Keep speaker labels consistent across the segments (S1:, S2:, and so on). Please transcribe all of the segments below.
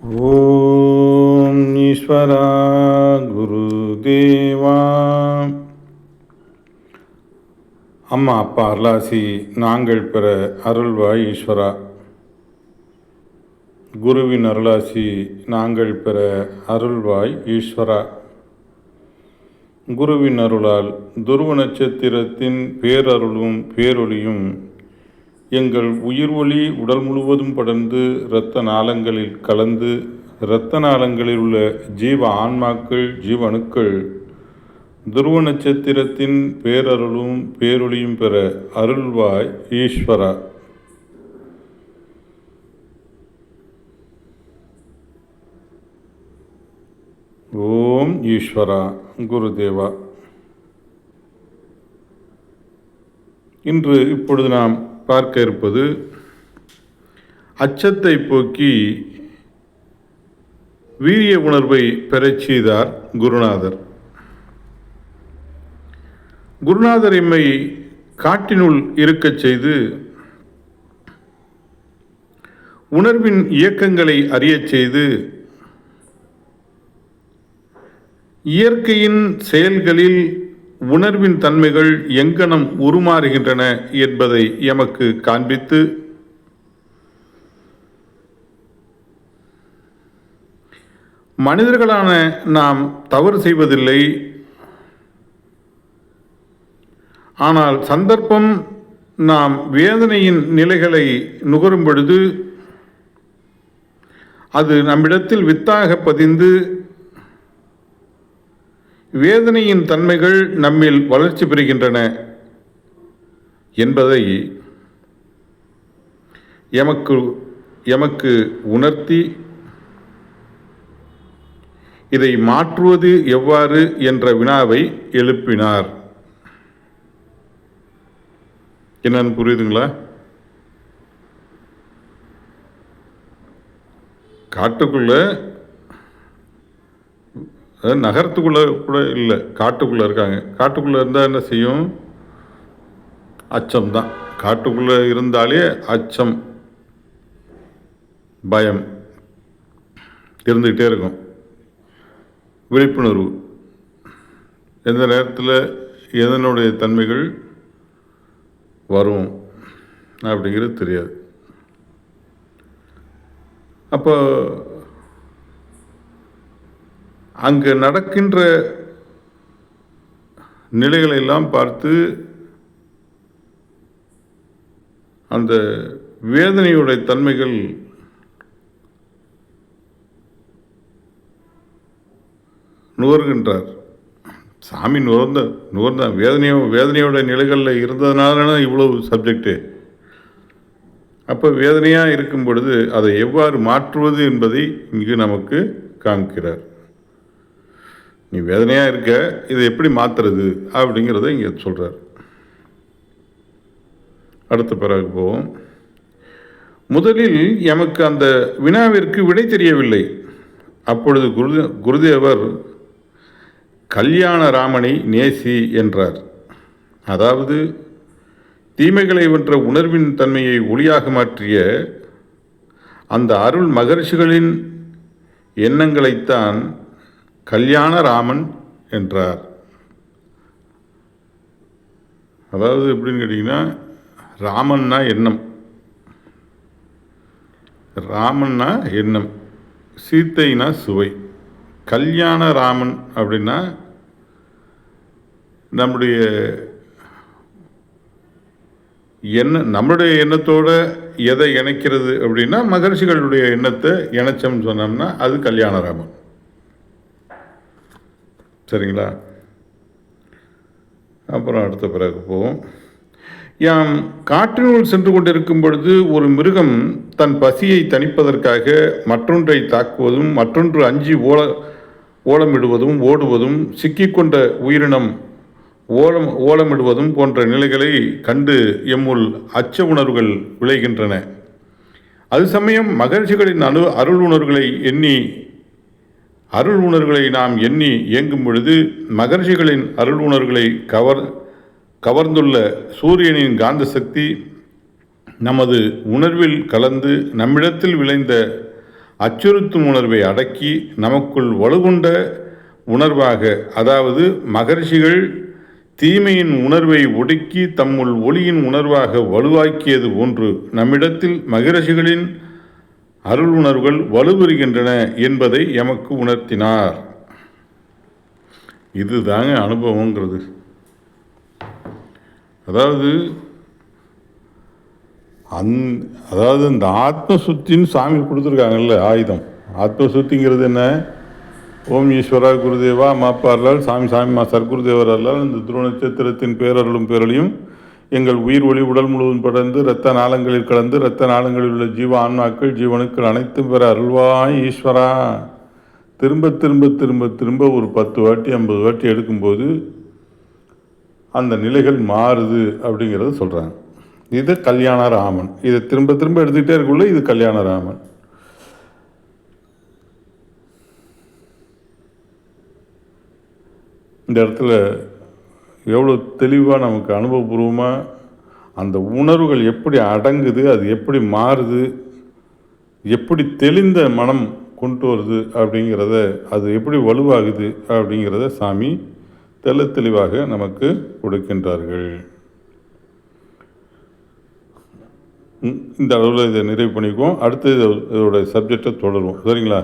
S1: ஓம் ஈஸ்வரா குருதேவா. அம்மா அப்பா அருளாசி நாங்கள் பெற அருள்வாய் ஈஸ்வரா. குருவின் அருளாசி நாங்கள் பெற அருள்வாய் ஈஸ்வரா. குருவின் அருளால் துருவ நட்சத்திரத்தின் பேரருளும் பேரொளியும் எங்கள் உயிர் ஒளி உடல் முழுவதும் படர்ந்து இரத்த நாளங்களில் கலந்து இரத்த நாளங்களில் உள்ள ஜீவ ஆன்மாக்கள் ஜீவணுக்கள் துருவ நட்சத்திரத்தின் பேரருளும் பேரொளியும் பெற அருள்வாய் ஈஸ்வரா. ஓம் ஈஸ்வரா குருதேவா. இப்பொழுது நாம் பார்க்க இருப்பது அச்சத்தை போக்கி வீரிய உணர்வை பெறச் செய்தார் குருநாதர். குருநாதர் எம்மை காட்டினுள் இருக்கச் செய்து உணர்வின் இயக்கங்களை அறியச் செய்து இயற்கையின் செயல்களில் உணர்வின் தன்மைகள் எங்கனம் உருமாறுகின்றன என்பதை எமக்கு காண்பித்து மனிதர்களான நாம் தவறு செய்வதில்லை. ஆனால் சந்தர்ப்பம் நாம் வேதனையின் நிலைகளை நுகரும் பொழுது அது நம்மிடத்தில் வித்தாக பதிந்து வேதனையின் தன்மைகள் நம்மில் வளர்ச்சி பெறுகின்றன என்பதை எமக்கு உணர்த்தி இதை மாற்றுவது எவ்வாறு என்ற வினாவை எழுப்பினார். என்னன்னு புரியுதுங்களா? காட்டுக்குள்ள நகரத்துக்குள்ளே கூட இல்லை, காட்டுக்குள்ளே இருக்காங்க. காட்டுக்குள்ளே இருந்தால் என்ன செய்யும்? அச்சம் தான். காட்டுக்குள்ளே இருந்தாலே அச்சம், பயம் இருந்துக்கிட்டே இருக்கும். விழிப்புணர்வு எந்த நேரத்தில் எதனுடைய தன்மைகள் வரும் அப்படிங்கிறது தெரியாது. அப்போ அங்கு நடக்கின்ற நிலைகளை எல்லாம் பார்த்து அந்த வேதனையுடைய தன்மைகள் நுகர்கின்றார். சாமி நுகர்ந்த வேதனையோட நிலைகளில் இருந்ததுனால இவ்வளவு சப்ஜெக்டு. அப்போ வேதனையாக இருக்கும் பொழுது அதை எவ்வாறு மாற்றுவது என்பதை இங்கு நமக்கு காண்கிறார். நீ வேதனையாக இருக்க, இதை எப்படி மாற்றுறது அப்படிங்கிறத இங்கே சொல்கிறார். அடுத்த பிறகு போவோம். முதலில் எமக்கு அந்த வினாவிற்கு விடை தெரியவில்லை. அப்பொழுது குருதேவர் கல்யாண ராமனை நேசி என்றார். அதாவது தீமைகளை வென்ற உணர்வின் தன்மையை ஒளியாக மாற்றிய அந்த அருள் மகர்ஷிகளின் எண்ணங்களைத்தான் கல்யாண ராமன் என்றார். அதாவது எப்படின்னு கேட்டிங்கன்னா, ராமன்னா எண்ணம், ராமன்னா எண்ணம், சீத்தைனா சுவை. கல்யாண ராமன் அப்படின்னா நம்முடைய நம்மளுடைய எண்ணத்தோட எதை இணைக்கிறது அப்படின்னா மகர்ஷிகளுடைய எண்ணத்தை இணைச்சோம்னு சொன்னோம்னா அது கல்யாண ராமன். சரிங்களா? அப்புறம் அடுத்த பிறகு போவோம். யாம் காற்றினுள் சென்று கொண்டிருக்கும் பொழுது ஒரு மிருகம் தன் பசியை தணிப்பதற்காக மற்றொன்றை தாக்குவதும் மற்றொன்று அஞ்சி ஓலமிடுவதும் ஓடுவதும் சிக்கிக்கொண்ட உயிரினம் ஓலமிடுவதும் போன்ற நிலைகளை கண்டு எம்முள் அச்ச உணர்வுகள் விளைகின்றன. அது சமயம் மகிழ்ச்சிகளின் அருள் உணர்வுகளை நாம் எண்ணி இயங்கும் பொழுது மகர்ஷிகளின் அருள் உணர்வுகளை கவர்ந்துள்ள சூரியனின் காந்த சக்தி நமது உணர்வில் கலந்து நம்மிடத்தில் விளைந்த அச்சுறுத்தும் உணர்வை அடக்கி நமக்குள் வலுகொண்ட உணர்வாக, அதாவது மகரிஷிகள் தீமையின் உணர்வை ஒடுக்கி தம்முள் ஒளியின் உணர்வாக வலுவாக்கியது போன்று நம்மிடத்தில் மகரிஷிகளின் அருள் உணர்வுகள் வலுப்பெறுகின்றன என்பதை எமக்கு உணர்த்தினார். இதுதாங்க அனுபவங்கிறது. அதாவது இந்த ஆத்ம சுத்தின்னு சாமி கொடுத்துருக்காங்கல்ல ஆயுதம். ஆத்ம சுத்திங்கிறது என்ன? ஓம் ஈஸ்வரா குருதேவா மாப்பாரலால் சாமி சர்க்குருதேவர் அல்லால் இந்த துருவ நட்சத்திரத்தின் பேரருளும் பேரலையும் எங்கள் உயிர் ஒளி உடல் முழுவதும் படர்ந்து இரத்த நாளங்களில் கலந்து இரத்த நாளங்களில் உள்ள ஜீவ ஆன்மாக்கள் ஜீவனுக்கள் அனைத்தும் பெற அருள்வாய் ஈஸ்வரா. திரும்ப திரும்ப திரும்ப திரும்ப ஒரு 10 வாட்டி 50 வாட்டி எடுக்கும்போது அந்த நிலைகள் மாறுது அப்படிங்கிறத சொல்கிறாங்க. இது கல்யாண ராமன். இதை திரும்ப திரும்ப எடுத்துக்கிட்டே இருக்குள்ள இது கல்யாண ராமன். இந்த இடத்துல எவ்வளோ தெளிவாக நமக்கு அனுபவபூர்வமாக அந்த உணர்வுகள் எப்படி அடங்குது, அது எப்படி மாறுது, எப்படி தெளிந்த மனம் கொண்டு வருது அப்படிங்கிறத, அது எப்படி வலுவாகுது அப்படிங்கிறத சாமி தெளிவாக நமக்கு கொடுக்கின்றார்கள். இந்த அளவில் இதை நிறைவு பண்ணிக்குவோம். அடுத்து இதோட சப்ஜெக்டை தொடருவோம். சரிங்களா?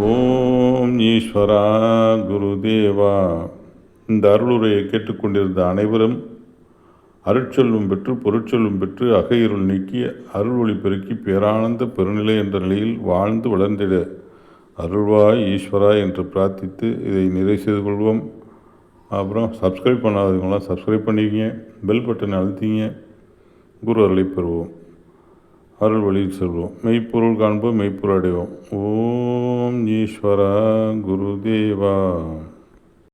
S1: ஓம் ஈஸ்வரா குருதேவா. இந்த அருளுரையை கேட்டுக்கொண்டிருந்த அனைவரும் அருட்செல்வம் பெற்று பொருட்செல்வம் பெற்று அகையிருள் நீக்கி அருள் ஒளி பெருக்கி பேரானந்த பெருநிலை என்ற நிலையில் வாழ்ந்து வளர்ந்திட அருள்வாய் ஈஸ்வரா என்று பிரார்த்தித்து இதை நிறைவு செய்து கொள்வோம். அப்புறம் சப்ஸ்கிரைப் பண்ணாதவங்களாம் சப்ஸ்கிரைப் பண்ணிக்கிங்க, பெல் பட்டனை அழுத்திங்க. குரு அருளை பெறுவோம், அருள் வழியில் செல்வோம், மெய்ப்பொருள் காண்போம், மெய்ப்பொருள் அடைவோம். ஓம் ஈஸ்வரா குருதேவா.